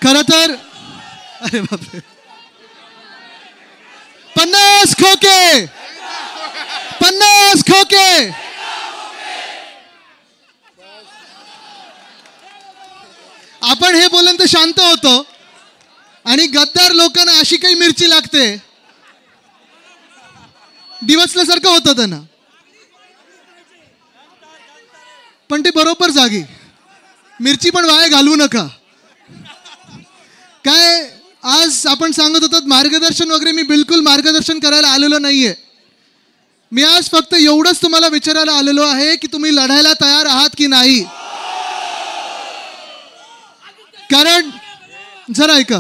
खरं तर अरे बापरे 50 खोके 50 खोके आपण हे बोलून तर शांत होतो आणि गद्दार लोकांना अशी काही मिरची लागते दिवसल्यासारखं होतं त्यांना पण ते बरोबर जागी मिरची पण वाया घालवू नका काय आज आपण सांगत होतो मार्गदर्शन वगैरे मी बिलकुल मार्गदर्शन करायला आलेलो नाहीये मी आज फक्त एवढंच तुम्हाला विचारायला आलेलो आहे की तुम्ही लढायला तयार आहात की नाही कारण जरा ऐका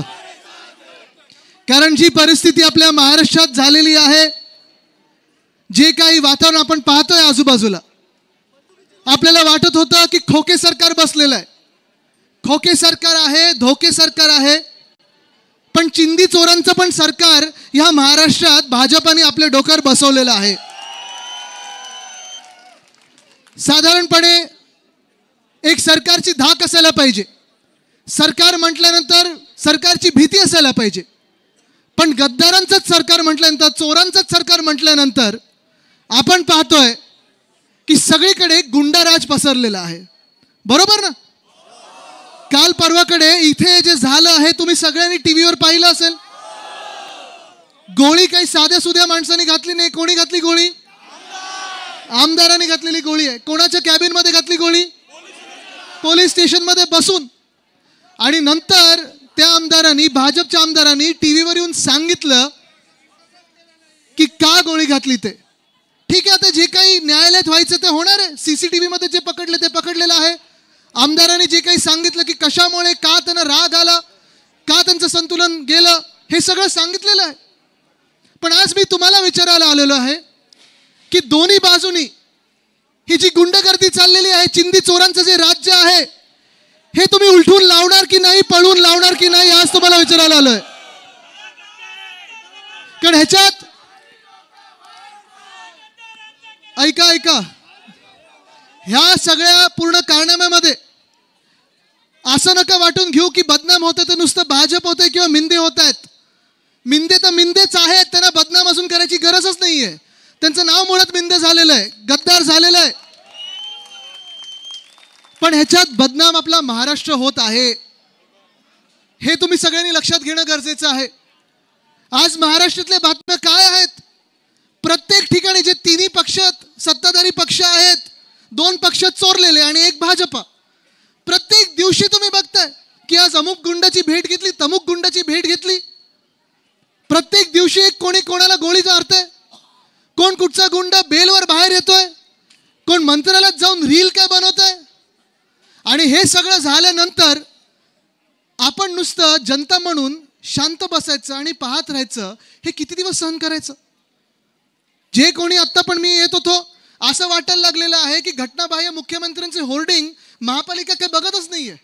कारण जी परिस्थिती आपल्या महाराष्ट्रात झालेली आहे जे काही वातावरण आपण पाहतोय आजूबाजूला आपल्याला वाटत होतं की खोके सरकार बसलेलं आहे खोके सरकार आहे धोके सरकार आहे पण चिंदी चोरांचं पण सरकार ह्या महाराष्ट्रात भाजपाने आपल्या डोक्यावर बसवलेलं आहे साधारणपणे एक सरकारची धाक असायला पाहिजे सरकार म्हटल्यानंतर सरकारची भीती असायला पाहिजे पण गद्दारांचंच सरकार म्हटल्यानंतर चोरांचंच सरकार म्हटल्यानंतर आपण पाहतोय की सगळीकडे गुंडाराज पसरलेला आहे बरोबर ना काल परवाकडे इथे जे झालं आहे तुम्ही सगळ्यांनी टीव्हीवर पाहिलं असेल गोळी काही साध्या सुध्या माणसांनी घातली नाही कोणी घातली गोळी आमदारांनी घातलेली गोळी आहे कोणाच्या कॅबिन मध्ये घातली गोळी पोलीस स्टेशन मध्ये बसून आणि नंतर त्या आमदारांनी भाजपच्या आमदारांनी टीव्हीवर येऊन सांगितलं की का गोळी घातली ते ठीक आहे आता जे काही न्यायालयात व्हायचं ते होणार आहे सीसीटीव्ही मध्ये जे पकडले ते पकडलेलं आहे आमदारांनी जे काही सांगितलं की कशामुळे का त्यांना राग आला का त्यांचं संतुलन गेलं हे सगळं सांगितलेलं आहे पण आज मी तुम्हाला विचारायला आलेलो आहे की दोन्ही बाजूनी ही जी गुंडगर्दी चाललेली आहे चिंदी चोरांचं जे राज्य आहे हे तुम्ही उलटून लावणार की नाही पळून लावणार की नाही आज तुम्हाला विचारायला आलोय कारण ह्याच्यात ऐका ह्या सगळ्या पूर्ण कारनाम्यामध्ये असं नका वाटून घेऊ की बदनाम होतं तर नुसतं भाजप होतंय किंवा मिंदे होत आहेत मिंदे तर मिंदेच आहेत त्यांना बदनाम अजून करायची गरजच नाहीये त्यांचं नाव मुळात मिंदे झालेलं आहे गद्दार झालेलं आहे पण ह्याच्यात बदनाम आपला महाराष्ट्र होत आहे हे तुम्ही सगळ्यांनी लक्षात घेणं गरजेचं आहे आज महाराष्ट्रातल्या बातम्या काय आहेत प्रत्येक ठिकाणी जे तिन्ही पक्ष सत्ताधारी पक्ष आहेत दोन पक्ष चोरलेले आणि एक भाजपा प्रत्येक दिवशी तुम्ही बघताय की आज अमुक गुंडाची भेट घेतली तमुक गुंडाची भेट घेतली प्रत्येक दिवशी एक कोणी कोणाला गोळी मारतंय कोण कुठचा गुंडा बेलवर बाहेर येतोय कोण मंत्रालयात जाऊन रील काय बनवतंय आणि हे सगळं झाल्यानंतर आपण नुसतं जनता म्हणून शांत बसायचं आणि पाहत राहायचं हे किती दिवस सहन करायचं जे कोणी आत्ता पण मी येत होतो असं वाटायला लागलेलं आहे की घटनाबाह्य मुख्यमंत्र्यांचे होर्डिंग महापालिका काही बघतच नाहीये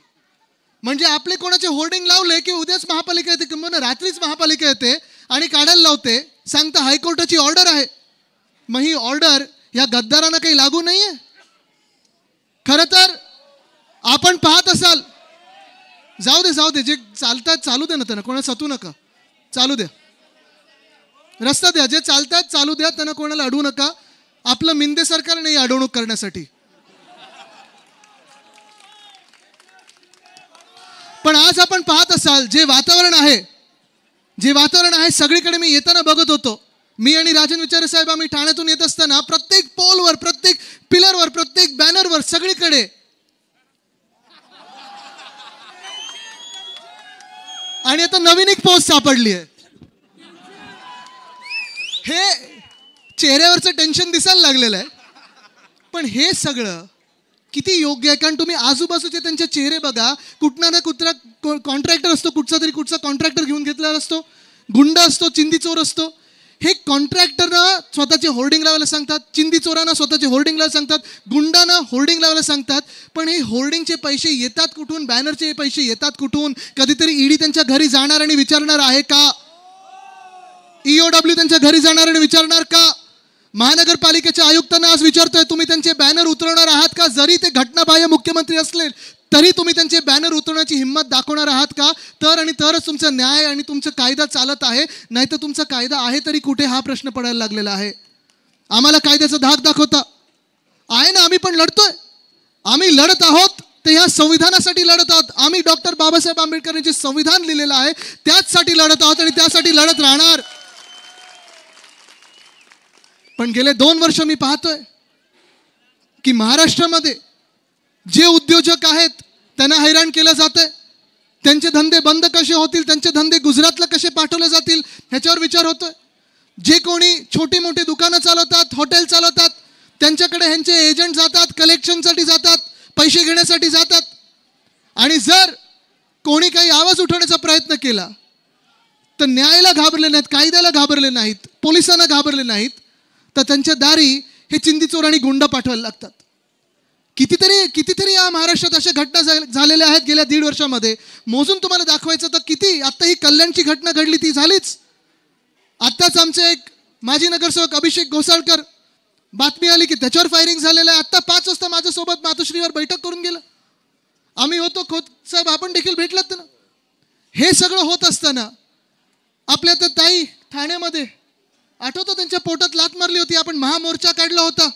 म्हणजे आपले कोणाचे होर्डिंग लावले की उद्याच महापालिका येते किंवा रात्रीच महापालिका येते आणि काढायला लावते सांगता हायकोर्टाची ऑर्डर आहे मग ही ऑर्डर या गद्दारांना काही लागू नाहीये खरं तर आपण पाहत असाल जाऊ दे जे चालतात चालू दे ना त्यांना कोणाला सतू नका चालू द्या रस्ता द्या जे चालतात चालू द्या त्यांना कोणाला अडवू नका आपलं मिंदे सरकार नाही अडवणूक करण्यासाठी पण आज आपण पाहत असाल जे वातावरण आहे सगळीकडे मी येताना बघत होतो मी आणि राजन विचारे साहेब आम्ही ठाण्यातून येत असताना प्रत्येक पोलवर प्रत्येक पिलरवर प्रत्येक बॅनरवर सगळीकडे आणि आता नवीन एक पोस्ट सापडली आहे हे चेहऱ्यावरचं टेन्शन दिसायला लागलेलं आहे पण हे सगळं किती योग्य आहे कारण तुम्ही आजूबाजूचे त्यांचे चेहरे बघा कुठला ना कुठला कॉन्ट्रॅक्टर असतो कुठचा कॉन्ट्रॅक्टर घेऊन घेतलेला असतो गुंड असतो चिंदी चोर असतो हे कॉन्ट्रॅक्टरना स्वतःचे होर्डिंग लावायला सांगतात चिंदी चोरांना स्वतःचे होर्डिंग लावायला सांगतात गुंडांना होर्डिंग लावायला सांगतात पण हे होर्डिंगचे पैसे येतात कुठून बॅनरचे पैसे येतात कुठून कधीतरी ईडी त्यांच्या घरी जाणार आणि विचारणार आहे का EOW त्यांच्या घरी जाणार आणि विचारणार का महानगरपालिकेच्या आयुक्तांना आज विचारतोय तुम्ही त्यांचे बॅनर उतरवणार आहात का जरी ते घटनाबाह्य मुख्यमंत्री असले तरी तुम्ही त्यांचे बॅनर उतरवण्याची हिंमत दाखवणार आहात का? तर आणि तरच तुमचा न्याय आणि तुमचा कायदा चालत आहे, नाहीतर तुमचा कायदा आहे तरी कुठे, हा प्रश्न पडायला लागलेला आहे. आम्हाला कायद्याचा धाक दाखवता आहे ना, आम्ही पण लढतोय. आम्ही लढत आहोत ते ह्या संविधानासाठी लढत आहोत. आम्ही डॉक्टर बाबासाहेब आंबेडकरांनी जे संविधान लिहिलेलं आहे त्याचसाठी लढत आहोत आणि त्यासाठी लढत राहणार. पण गेले 2 वर्ष मी पाहतोय की महाराष्ट्रामध्ये जे उद्योजक आहेत त्यांना हैराण केलं जातंय. त्यांचे धंदे बंद कसे होतील, त्यांचे धंदे गुजरातला कसे पाठवले जातील ह्याच्यावर विचार होतोय. जे कोणी छोटी मोठी दुकानं चालवतात, हॉटेल चालवतात, त्यांच्याकडे ह्यांचे एजंट जातात, कलेक्शनसाठी जातात, पैसे घेण्यासाठी जातात. आणि जर कोणी काही आवाज उठवण्याचा प्रयत्न केला तर न्यायाला घाबरले नाहीत, कायद्याला घाबरले नाहीत, पोलिसांना घाबरले नाहीत, तर त्यांच्या दारी हे चिंदीचोर आणि गुंड पाठवायला लागतात. कितीतरी या महाराष्ट्रात अशा घटना झालेल्या आहेत गेल्या 1.5 वर्षामध्ये. मोजून तुम्हाला दाखवायचं तर किती. आत्ता ही कल्याणची घटना घडली ती झालीच. आत्ताच आमचे एक माजी नगरसेवक अभिषेक घोसाळकर, बातमी आली की त्याच्यावर फायरिंग झालेलं आहे. आत्ता 5 वाजता माझ्यासोबत मातोश्रीवर बैठक करून गेलं. आम्ही होतो, खोत साहेब आपण देखील भेटलात ना. हे सगळं होत असताना आपल्या तर ताई ठाण्यामध्ये आठवतं, त्यांच्या पोटात लाथ मारली होती. आपण महामोर्चा काढला होता.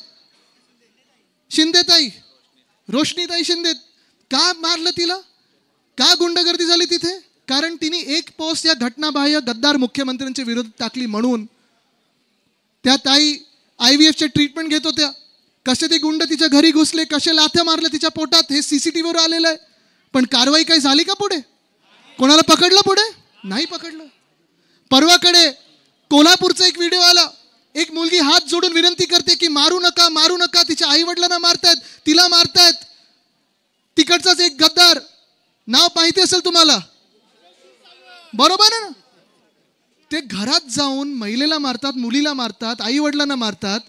शिंदेताई, रोशनीताई शिंदे, का मारलं तिला? का गुंडगर्दी झाली तिथे? कारण तिने एक पोस्ट या घटनाबाह्य गद्दार मुख्यमंत्र्यांच्या विरोधात टाकली म्हणून. त्या ताई IVFचे ट्रीटमेंट घेत होत्या. कसे ते गुंड तिच्या घरी घुसले, कसे लाथ्या मारल्या तिच्या पोटात, हे CCTVवर आलेलं आहे. पण कारवाई काही झाली का पुढे? कोणाला पकडलं पुढे? नाही पकडलं. परवाकडे कोल्हापूरचा एक व्हिडिओ आला. एक मुलगी हात जोडून विनंती करते की मारू नका, मारू नका. तिच्या आई वडिलांना मारतायत, तिला मारतायत. तिकडचाच एक गद्दार, नाव माहिती असेल तुम्हाला, बरोबर आहे ना? ते घरात जाऊन महिलेला मारतात, मुलीला मारतात, आई वडिलांना मारतात.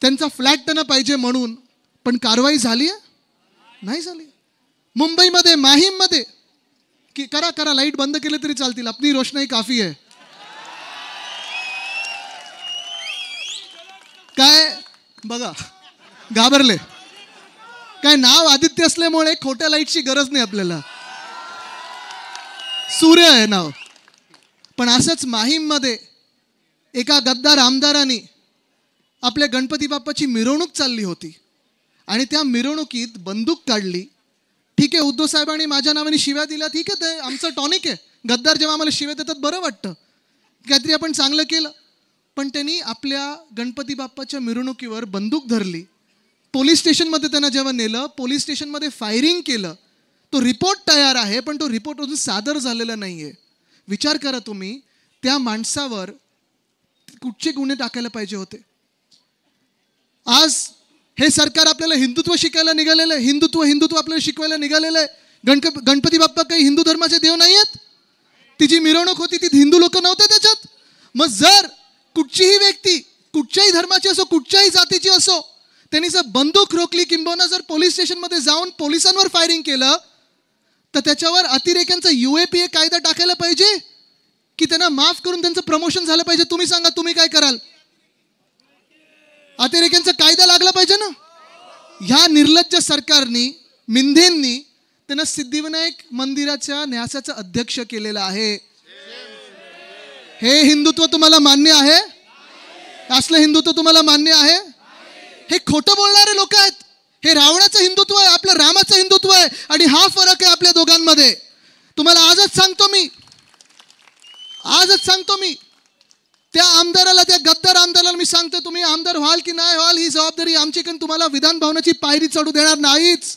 त्यांचा फ्लॅट त्यांना पाहिजे म्हणून. पण कारवाई झाली आहे? नाही झाली. मुंबईमध्ये माहीममध्ये की करा लाईट बंद केले तरी चालतील, अपनी रोशनाई काफी आहे. काय बघा, घाबरले काय? नाव आदित्य असल्यामुळे खोट्या लाईटची गरज नाही आपल्याला. सूर्य आहे नाव. पण असंच माहीममध्ये एका गद्दार आमदारांनी आपल्या गणपती बाप्पाची मिरवणूक चालली होती आणि त्या मिरवणुकीत बंदूक काढली. ठीक आहे, उद्धव साहेबांनी माझ्या नावाने शिव्या दिल्या, ठीक आहे, ते आमचं टॉनिक आहे. गद्दार जेव्हा आम्हाला शिव्या देतात बरं वाटतं, काहीतरी आपण चांगलं केलं. पण त्यांनी आपल्या गणपती बाप्पाच्या मिरवणुकीवर बंदूक धरली. पोलीस स्टेशनमध्ये त्यांना जेव्हा नेलं, पोलीस स्टेशनमध्ये फायरिंग केलं. तो रिपोर्ट तयार आहे, पण तो रिपोर्ट अजून सादर झालेला नाही आहे. विचार करा तुम्ही, त्या माणसावर कुठचे गुन्हे टाकायला पाहिजे होते. आज हे सरकार आपल्याला हिंदुत्व शिकायला निघालेलं आहे. हिंदुत्व आपल्याला शिकवायला निघालेलं आहे. गणपती बाप्पा काही हिंदू धर्माचे देव नाही आहेत. ती जी मिरवणूक होती ती हिंदू लोक नव्हते त्याच्यात. मग जर कुठचीही व्यक्ती कुठच्याही धर्माची असो, कुठच्याही जातीची असो, त्यांनी जर बंदूक रोखली, किंबहुना जर पोलीस स्टेशनमध्ये जाऊन पोलिसांवर फायरिंग केलं, तर त्याच्यावर अतिरेक्यांचा UAPA कायदा टाकायला पाहिजे की त्यांना माफ करून त्यांचं प्रमोशन झालं पाहिजे? तुम्ही सांगा, तुम्ही काय कराल? अतिरेक्यांचा कायदा लागला पाहिजे ना. ह्या निर्लज्ज सरकारनी, मिंधेंनी त्यांना सिद्धिविनायक मंदिराच्या न्यासाचं अध्यक्ष केलेलं आहे. हे हिंदुत्व तुम्हाला मान्य आहे? असलं हिंदुत्व तुम्हाला मान्य आहे? हे खोटं बोलणारे लोक आहेत. हे रावणाचं हिंदुत्व आहे, आपलं रामाचं हिंदुत्व आहे. आणि हा फरक आहे आपल्या दोघांमध्ये. तुम्हाला आजच सांगतो मी, त्या आमदाराला, त्या गद्दार आमदाराला मी सांगतो, तुम्ही आमदार व्हाल की नाही व्हाल ही जबाबदारी आमची, कारण तुम्हाला विधान भवनाची पायरी चढू देणार नाहीच.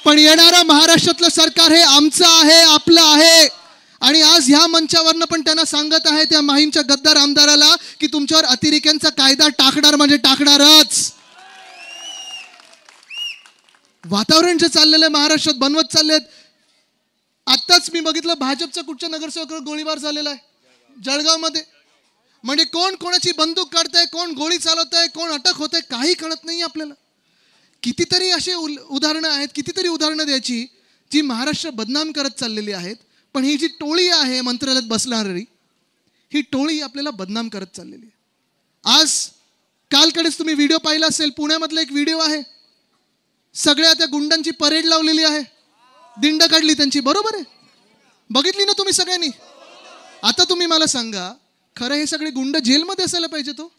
पण येणारा महाराष्ट्रातलं सरकार हे आमचं आहे, आपलं आहे. आणि आज ह्या मंचावरनं पण त्यांना सांगत आहे, त्या माहीमच्या गद्दार आमदाराला, की तुमच्यावर अतिरेक्यांचा कायदा टाकणार म्हणजे टाकणारच. वातावरण जे चाललेलं महाराष्ट्रात बनवत चाललेत. आत्ताच मी बघितलं, भाजपचा कुठच्या नगरसेवकावर गोळीबार झालेला आहे जळगावमध्ये. म्हणजे कोण कोणाची बंदूक काढतंय, कोण गोळी चालवतंय, कोण अटक होतंय, काही कळत नाही आपल्याला. कितीतरी असे उदाहरणं आहेत, कितीतरी उदाहरणं द्यायची जी महाराष्ट्र बदनाम करत चाललेली आहेत. पण ही जी टोळी आहे मंत्रालयात बसणारी, ही टोळी आपल्याला बदनाम करत चाललेली आहे. आज कालकडेच तुम्ही व्हिडिओ पाहिला असेल, पुण्यामधला एक व्हिडिओ आहे. सगळ्या त्या गुंडांची परेड लावलेली आहे, दिंड काढली त्यांची, बरोबर आहे, बघितली ना तुम्ही सगळ्यांनी. आता तुम्ही मला सांगा, खरं हे सगळे गुंड जेलमध्ये असायला पाहिजे तो?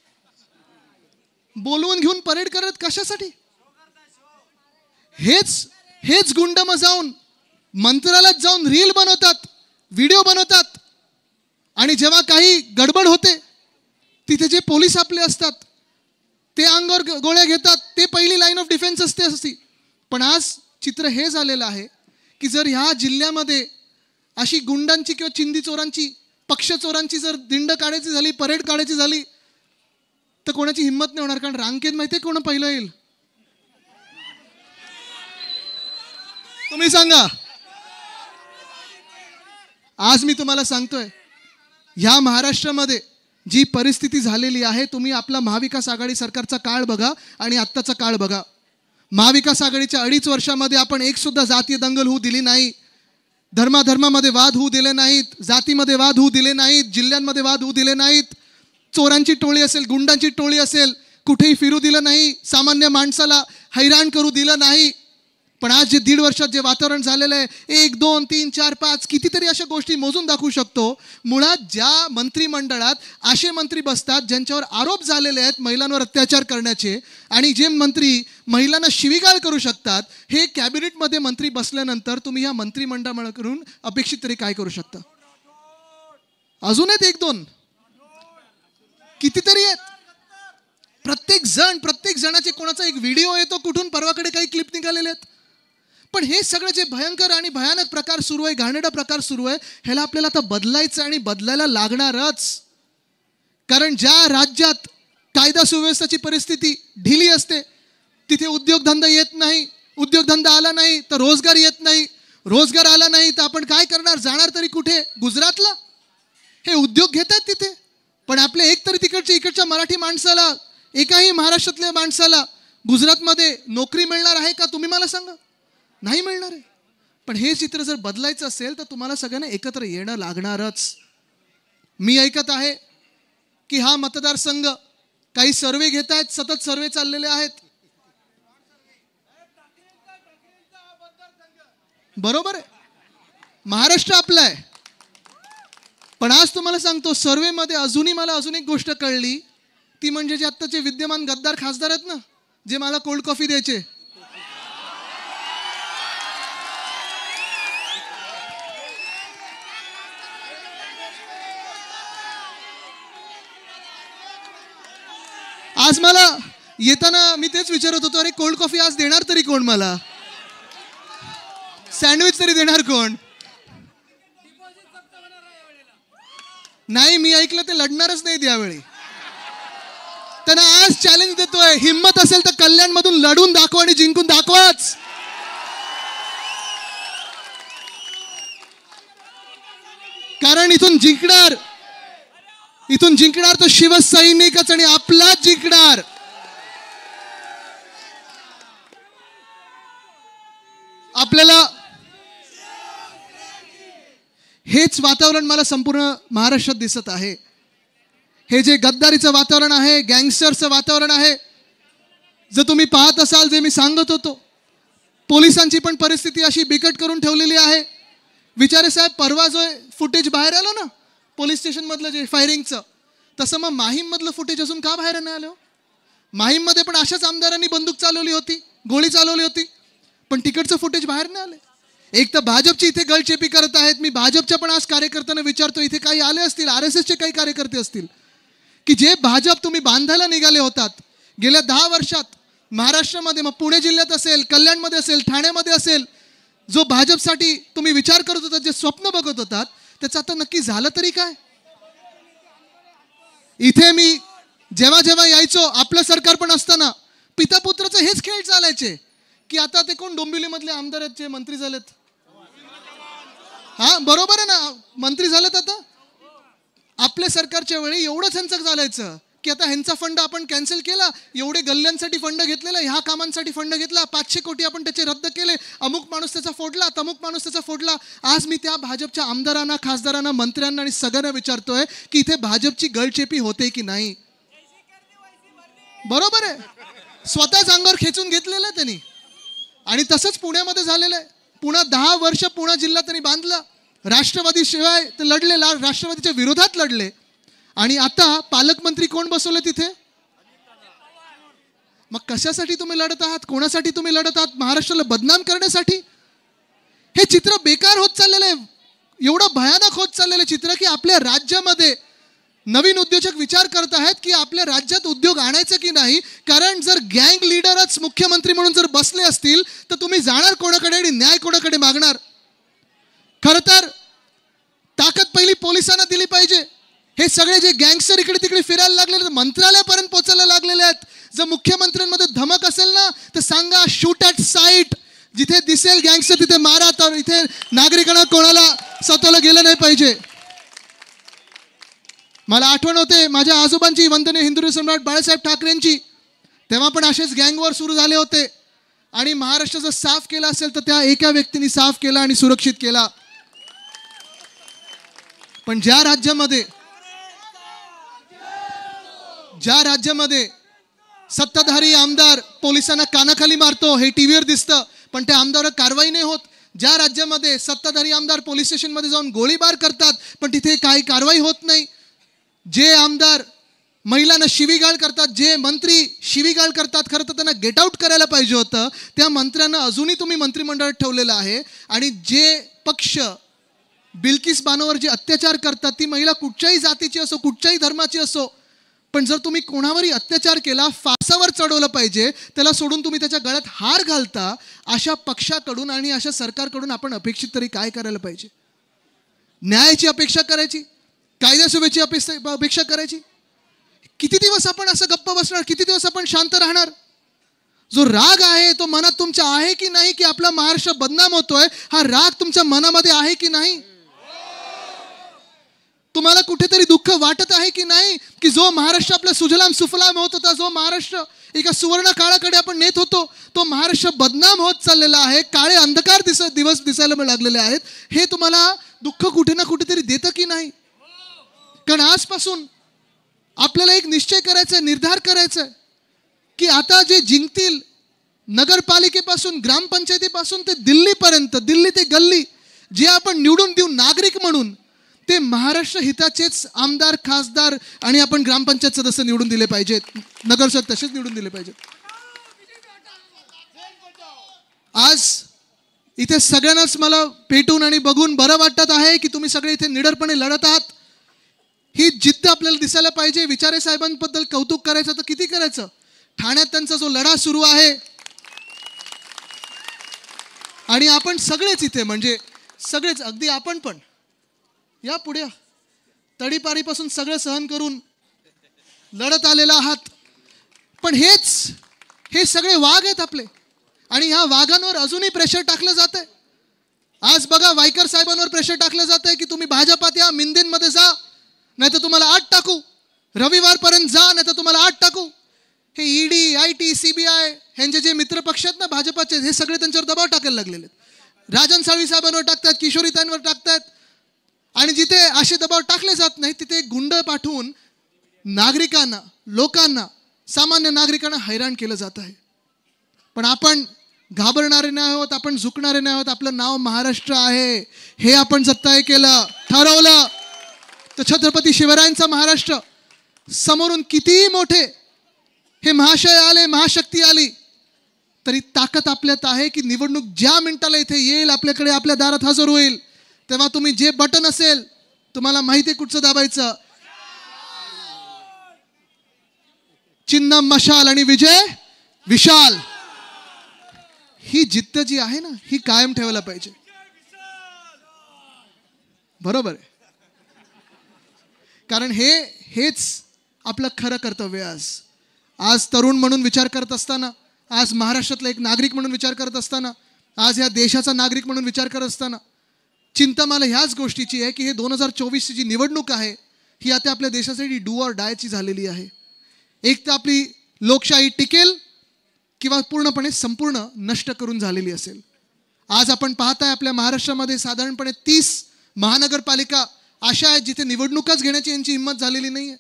बोलवून घेऊन परेड करत कशासाठी? हेच गुंड मग जाऊन मंत्रालयात जाऊन रील बनवतात, व्हिडिओ बनवतात, आणि जेव्हा काही गडबड होते तिथे जे पोलीस आपले असतात ते अंगावर गोळ्या घेतात, ते पहिली लाईन ऑफ डिफेन्स असते. पण आज चित्र हे झालेलं आहे की जर ह्या जिल्ह्यामध्ये अशी गुंडांची किंवा चिंदी चोरांची, पक्ष चोरांची जर दिंड काढायची झाली, परेड काढायची झाली, तर कोणाची हिंमत नाही होणार. कारण रांकेत माहितीये कोण पहिलं येईल? तुम्ही सांगा. आज मी तुम्हाला सांगतोय, ह्या महाराष्ट्रामध्ये जी परिस्थिती झालेली आहे, तुम्ही आपला महाविकास आघाडी सरकारचा काळ बघा आणि आत्ताचा काळ बघा. महाविकास आघाडीच्या 2.5 वर्षामध्ये आपण एक सुद्धा जातीय दंगल होऊ दिली नाही, धर्माधर्मामध्ये वाद होऊ दिले नाहीत, जातीमध्ये वाद होऊ दिले नाहीत, जिल्ह्यांमध्ये वाद होऊ दिले नाहीत, चोरांची टोळी असेल, गुंडांची टोळी असेल, कुठेही फिरू दिलं नाही, सामान्य माणसाला हैराण करू दिलं नाही. पण आज जे 1.5 वर्षात जे वातावरण झालेलं आहे, 1, 2, 3, 4, 5 कितीतरी अशा गोष्टी मोजून दाखवू शकतो. मुळात ज्या मंत्रिमंडळात असे मंत्री बसतात ज्यांच्यावर आरोप झालेले आहेत महिलांवर अत्याचार करण्याचे, आणि जे मंत्री महिलांना शिवीगाळ करू शकतात, हे कॅबिनेटमध्ये मंत्री बसल्यानंतर तुम्ही ह्या मंत्रिमंडळाकडून अपेक्षित तरी काय करू शकता? अजून आहेत 1-2 कितीतरी आहेत. प्रत्येक जणाचे कोणाचा एक व्हिडिओ येतो, कुठून परवाकडे काही क्लिप निघालेले आहेत. पण हे सगळं जे भयंकर आणि भयानक प्रकार सुरू आहे, घाणेरडा प्रकार सुरू आहे, ह्याला आपल्याला आता बदलायचं आणि बदलायला लागणारच. कारण ज्या राज्यात कायदा सुव्यवस्थेची परिस्थिती ढिली असते तिथे उद्योगधंदा येत नाही, उद्योगधंदा आला नाही तर रोजगार येत नाही, रोजगार आला नाही तर आपण काय करणार? जाणार तरी कुठे? गुजरातला. हे उद्योग घेत आहेत तिथे, पण आपले एक तरी इकडच्या मराठी माणसाला, एकाही महाराष्ट्रातल्या माणसाला गुजरातमध्ये नोकरी मिळणार आहे का? तुम्ही मला सांगा. नाही मिळणार आहे. पण हे चित्र जर बदलायचं असेल तर तुम्हाला सगळ्यांना एकत्र येणं लागणारच. मी ऐकत आहे की हा मतदारसंघ काही सर्वे घेत आहेत, सतत सर्वे चाललेले आहेत, बरोबर आहे, महाराष्ट्र आपला आहे. पण आज तुम्हाला सांगतो, सर्वेमध्ये मला अजून एक गोष्ट कळली, ती म्हणजे जे आत्ताचे विद्यमान गद्दार खासदार आहेत ना, जे मला कोल्ड कॉफी द्यायचे, आज मला येताना मी तेच विचारत होतो, अरे कोल्ड कॉफी आज देणार तरी कोण? मला सँडविच तरी देणार कोण? नाही, मी ऐकलं ते लढणारच नाही यावेळी. त्यांना आज चॅलेंज देतोय, हिम्मत असेल तर कल्याण मधून लढून दाखवा आणि जिंकून दाखवाच. कारण इथून जिंकणार तो शिवसैनिकच आणि आपलाच जिंकणार. आपल्याला हेच वातावरण मला संपूर्ण महाराष्ट्रात दिसत आहे. हे जे गद्दारीचं वातावरण आहे, गँगस्टरचं वातावरण आहे, जर तुम्ही पाहत असाल, जे मी सांगत होतो, पोलिसांची पण परिस्थिती अशी बिकट करून ठेवलेली आहे. विचारे साहेब, परवा जो फुटेज बाहेर आलं ना पोलीस स्टेशन मधलं जे फायरिंगचं, तसं मग माहीम मधलं फुटेज अजून का बाहेर नाही आलं? माहीम मध्ये पण अशाच आमदारांनी बंदूक चालवली होती, गोळी चालवली होती, पण तिकडचं फुटेज बाहेर नाही आले. एक तर भाजपची इथे गळचेपी करत आहेत. मी भाजपच्या पण आज कार्यकर्त्यांना विचारतो, इथे काही आले असतील, RSSचे काही कार्यकर्ते असतील की जे भाजप तुम्ही बांधायला निघाले होतात गेल्या 10 वर्षात महाराष्ट्रामध्ये, मग पुणे जिल्ह्यात असेल, कल्याणमध्ये असेल, ठाण्यामध्ये असेल, जो भाजपसाठी तुम्ही विचार करत होतात, जे स्वप्न बघत होतात, त्याचं आता नक्की झालं तरी काय? इथे मी जेव्हा यायचो, आपलं सरकार पण असताना पिता पुत्राचं हेच खेळ चालायचे की आता ते कोण डोंबिवलीमधले आमदार आहेत जे मंत्री झालेत. हा बरोबर आहे ना, मंत्री झालेत. आता आपल्या सरकारच्या वेळी एवढंच ह्यांचं चालायचं की आता ह्यांचा फंड आपण कॅन्सल केला, एवढे गल्ल्यांसाठी फंड घेतलेला, ह्या कामांसाठी फंड घेतला, 500 कोटी आपण त्याचे रद्द केले, अमुक माणूस त्याचा फोडला, तमुक माणूस त्याचा फोडला. आज मी त्या भाजपच्या आमदारांना, खासदारांना, मंत्र्यांना आणि सगळ्यांना विचारतोय की इथे भाजपची गळचेपी होते की नाही? बरोबर आहे, स्वतःच अंगावर खेचून घेतलेलं आहे त्यांनी. आणि तसंच पुण्यामध्ये झालेलं आहे. पुन्हा 10 वर्ष पुणे जिल्हा त्यांनी बांधला, राष्ट्रवादी शिवाय ते लढले, राष्ट्रवादीच्या विरोधात लढले. आणि आता पालकमंत्री कोण बसवले तिथे? मग कशासाठी तुम्ही लढत आहात? कोणासाठी तुम्ही लढत आहात? महाराष्ट्राला बदनाम करण्यासाठी? हे चित्र बेकार होत चाललेलं आहे, एवढं भयानक होत चाललेलं चित्र की आपल्या राज्यामध्ये नवीन उद्योजक विचार करत आहेत की आपल्या राज्यात उद्योग आणायचं की नाही. कारण जर गँग लीडरच मुख्यमंत्री म्हणून जर बसले असतील तर तुम्ही जाणार कोणाकडे आणि न्याय कोणाकडे मागणार? खरं तर ताकद पहिली पोलिसांना दिली पाहिजे. हे सगळे जे गँगस्टर इकडे तिकडे फिरायला लागलेले, मंत्रालयापर्यंत पोहोचायला लागलेले आहेत. जर मुख्यमंत्र्यांमध्ये धमक असेल ना तर सांगा, शूट ॲट साईट. जिथे दिसेल गँगस्टर तिथे मारा. तर इथे नागरिकांना कोणाला स्वतःला गेलं नाही पाहिजे. मला आठवण होते माझ्या आजोबांची, वंदनीय हिंदू सम्राट बाळासाहेब ठाकरेंची. तेव्हा पण असेच गँगवर सुरू झाले होते आणि महाराष्ट्र जर साफ केला असेल तर त्या एका व्यक्तीने साफ केला आणि सुरक्षित केला. पण ज्या राज्यामध्ये सत्ताधारी आमदार पोलिसांना कानाखाली मारतो हे टीव्हीवर दिसतं, पण त्या आमदारावर कारवाई नाही होत. ज्या राज्यामध्ये सत्ताधारी आमदार पोलीस स्टेशनमध्ये जाऊन गोळीबार करतात पण तिथे काही कारवाई होत नाही. जे आमदार महिलांना शिवीगाळ करतात, जे मंत्री शिवीगाळ करतात, खरं तर त्यांना गेट आउट करायला पाहिजे होतं. त्या मंत्र्यांना अजूनही तुम्ही मंत्रिमंडळात ठेवलेलं आहे. आणि जे पक्ष बिल्किस बानोवर जे अत्याचार करतात, ती महिला कुठच्याही जातीची असो, कुठच्याही धर्माची असो, पण जर तुम्ही कोणावरही अत्याचार केला, फासावर चढवलं पाहिजे, त्याला सोडून तुम्ही त्याच्या गळ्यात हार घालता. अशा पक्षाकडून आणि अशा सरकारकडून आपण अपेक्षित तरी काय करायला पाहिजे? न्यायाची अपेक्षा करायची, कायद्यासुव्याची अपेक्षा करायची? किती दिवस आपण असं गप्प बसणार? किती दिवस आपण शांत राहणार? जो राग आहे तो मनात तुमच्या आहे की नाही, की आपला महाराष्ट्र बदनाम होतोय, हा राग तुमच्या मनामध्ये आहे की नाही? तुम्हाला कुठेतरी दुःख वाटत आहे की नाही की जो महाराष्ट्र आपला सुजलाम सुफलाम होत होता, जो महाराष्ट्र एका सुवर्ण काळाकडे आपण नेत होतो, तो महाराष्ट्र बदनाम होत चाललेला आहे. काळे अंधकार दिवस दिसायला लागलेले आहेत. हे तुम्हाला दुःख कुठे ना कुठेतरी देतं की नाही? कारण आजपासून आपल्याला एक निश्चय करायचा आहे, निर्धार करायचा आहे की आता जे जिंकतील, नगरपालिकेपासून ग्रामपंचायतीपासून ते दिल्लीपर्यंत, दिल्ली ते गल्ली, जे आपण निवडून देऊ नागरिक म्हणून, ते महाराष्ट्र हिताचेच आमदार, खासदार आणि आपण ग्रामपंचायत सदस्य निवडून दिले पाहिजेत, नगरसेवक तसेच निवडून दिले पाहिजेत. आज इथे सगळ्यांनाच मला भेटून आणि बघून बरं वाटत आहे की तुम्ही सगळे इथे निडरपणे लढत आहात. ही जिद्द आपल्याला दिसायला पाहिजे. विचारे साहेबांबद्दल कौतुक करायचं तर किती करायचं. ठाण्यात त्यांचा जो लढा सुरू आहे आणि आपण सगळेच इथे, म्हणजे सगळेच, अगदी आपण पण या पुढे तडीपारीपासून सगळं सहन करून लढत आलेला आहात. पण हे सगळे वाघ आहेत आपले आणि ह्या वाघांवर अजूनही प्रेशर टाकलं जात आहे. आज बघा, वायकर साहेबांवर प्रेशर टाकलं जात आहे की तुम्ही भाजपात या, मिंदेंमध्ये जा, नाही तर तुम्हाला आत टाकू, रविवारपर्यंत जा, नाही तर तुम्हाला आत टाकू. हे ईडी, IT, CBI ह्यांचे जे मित्रपक्ष आहेत ना भाजपाचे, हे सगळे त्यांच्यावर दबाव टाकायला लागलेले आहेत. राजन साळवी साहेबांवर टाकतात, किशोरीताईंवर टाकतात. आणि जिथे असे दबाव टाकले जात नाही तिथे गुंड पाठवून नागरिकांना, लोकांना, सामान्य नागरिकांना हैराण केलं जात आहे. पण आपण घाबरणारे नाही आहोत, आपण झुकणारे नाही आहोत. आपलं नाव महाराष्ट्र आहे हे आपण जर तय केलं, ठरवलं, तर छत्रपती शिवरायांचा महाराष्ट्र समोरून कितीही मोठे हे महाशय आले, महाशक्ती आली, तरी ताकद आपल्यात आहे की निवडणूक ज्या मिनिटाला इथे येईल, आपल्याकडे आपल्या दारात हजर होईल, तेव्हा तुम्ही जे बटन असेल, तुम्हाला माहिती आहे कुठचं दाबायचं. चिन्ह मशाल आणि विजय विशाल. ही जिद्द जी आहे ना, ही कायम ठेवायला पाहिजे. बरोबर आहे. कारण हेच आपलं खरं कर्तव्य आहे. आज तरुण म्हणून विचार करत असताना, आज महाराष्ट्रातला एक नागरिक म्हणून विचार करत असताना, आज ह्या देशाचा नागरिक म्हणून विचार करत असताना चिंता मला ह्याच गोष्टीची आहे की हे 2024ची जी निवडणूक आहे ही आता आपल्या देशासाठी डू ऑर डायची झालेली आहे. एक तर आपली लोकशाही टिकेल किंवा पूर्णपणे संपूर्ण नष्ट करून झालेली असेल. आज आपण पाहताय आपल्या महाराष्ट्रामध्ये साधारणपणे 30 महानगरपालिका अशा आहेत जिथे निवडणूकच घेण्याची यांची हिंमत झालेली नाही आहे.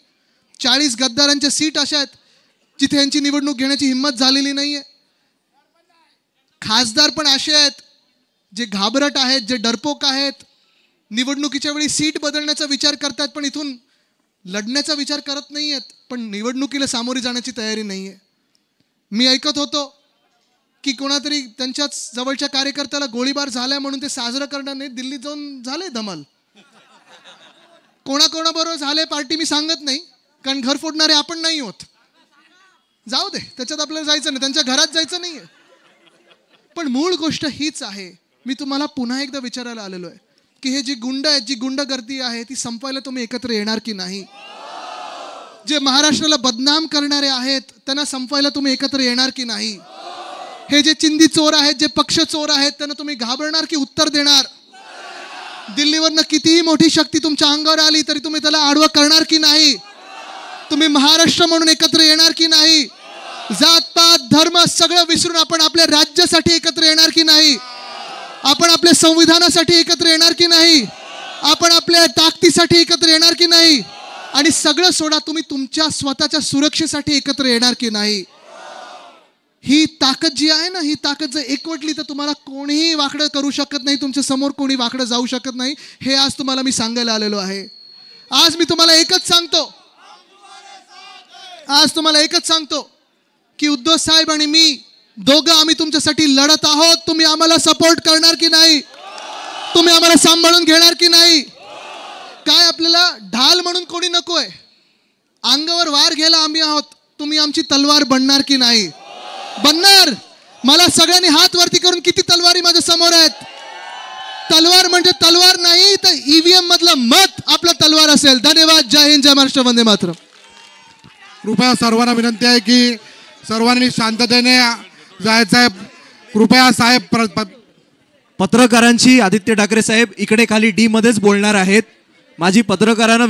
40 गद्दारांच्या सीट अशा आहेत जिथे यांची निवडणूक घेण्याची हिंमत झालेली नाही आहे. खासदार पण असे आहेत जे घाबरट आहेत, जे डरपोक आहेत, निवडणुकीच्या वेळी सीट बदलण्याचा विचार करतात पण इथून लढण्याचा विचार करत नाही आहेत, पण निवडणुकीला सामोरी जाण्याची तयारी नाही आहे. मी ऐकत होतो की कोणातरी त्यांच्याच जवळच्या कार्यकर्त्याला गोळीबार झालाय म्हणून ते साजरं करणार नाही, दिल्लीत जाऊन झाले धमाल. कोणाकोणाबरोबर झाले पार्टी मी सांगत नाही, कारण घर फोडणारे आपण नाही होत. जाऊ दे, त्याच्यात आपल्याला जायचं नाही, त्यांच्या घरात जायचं नाहीये. पण मूळ गोष्ट हीच आहे. मी तुम्हाला पुन्हा एकदा विचारायला आलेलो आहे की हे जी गुंड आहेत, जी गुंडगर्दी आहे, ती संपवायला तुम्ही एकत्र येणार की नाही? जे महाराष्ट्राला बदनाम करणारे आहेत त्यांना संपवायला तुम्ही एकत्र येणार की नाही? हे जे चिंदी चोर आहेत, जे पक्ष चोर आहेत, त्यांना तुम्ही घाबरणार की उत्तर देणार? दिल्लीवरनं कितीही मोठी शक्ती तुमच्या अंगावर आली तरी तुम्ही त्याला आडवं करणार की नाही? तुम्ही महाराष्ट्र म्हणून एकत्र येणार की नाही? जातपात धर्म सगळं विसरून आपण आपल्या राज्यासाठी एकत्र येणार की नाही? आपण आपल्या संविधानासाठी एकत्र येणार की नाही? आपण आपल्या ताकदीसाठी एकत्र येणार की नाही? आणि सगळं सोडा, तुम्ही तुमच्या स्वतःच्या सुरक्षेसाठी एकत्र येणार की नाही? ही ताकद जी आहे ना, ही ताकद जर एकवटली तर तुम्हाला कोणीही वाकडं करू शकत नाही, तुमच्या समोर कोणी वाकडं जाऊ शकत नाही. हे आज तुम्हाला मी सांगायला आलेलो आहे. आज मी तुम्हाला एकच सांगतो की उद्धव साहेब आणि मी दोघं आम्ही तुमच्यासाठी लढत आहोत. तुम्ही आम्हाला सपोर्ट करणार की नाही? तुम्ही आम्हाला सांभाळून घेणार की नाही? काय आपल्याला ढाल म्हणून कोणी नकोय, अंगावर वार घ्यायला आम्ही आहोत. तुम्ही आमची तलवार बनणार की नाही? बनणार. मला सगळ्यांनी हात वरती करून, किती तलवारी माझ्या समोर आहेत? तलवार म्हणजे तलवार नाही तर ईव्हीएम मधलं मत आपलं तलवार असेल. धन्यवाद. जय हिंद, जय महाराष्ट्र, वंदे मातरम. कृपया सर्वांना विनंती आहे की सर्वांनी शांततेने जायचं आहे. कृपया साहेब पत्रकारांची आदित्य ठाकरे साहेब इकडे खाली डी मध्येच बोलणार आहेत. माझी पत्रकारांना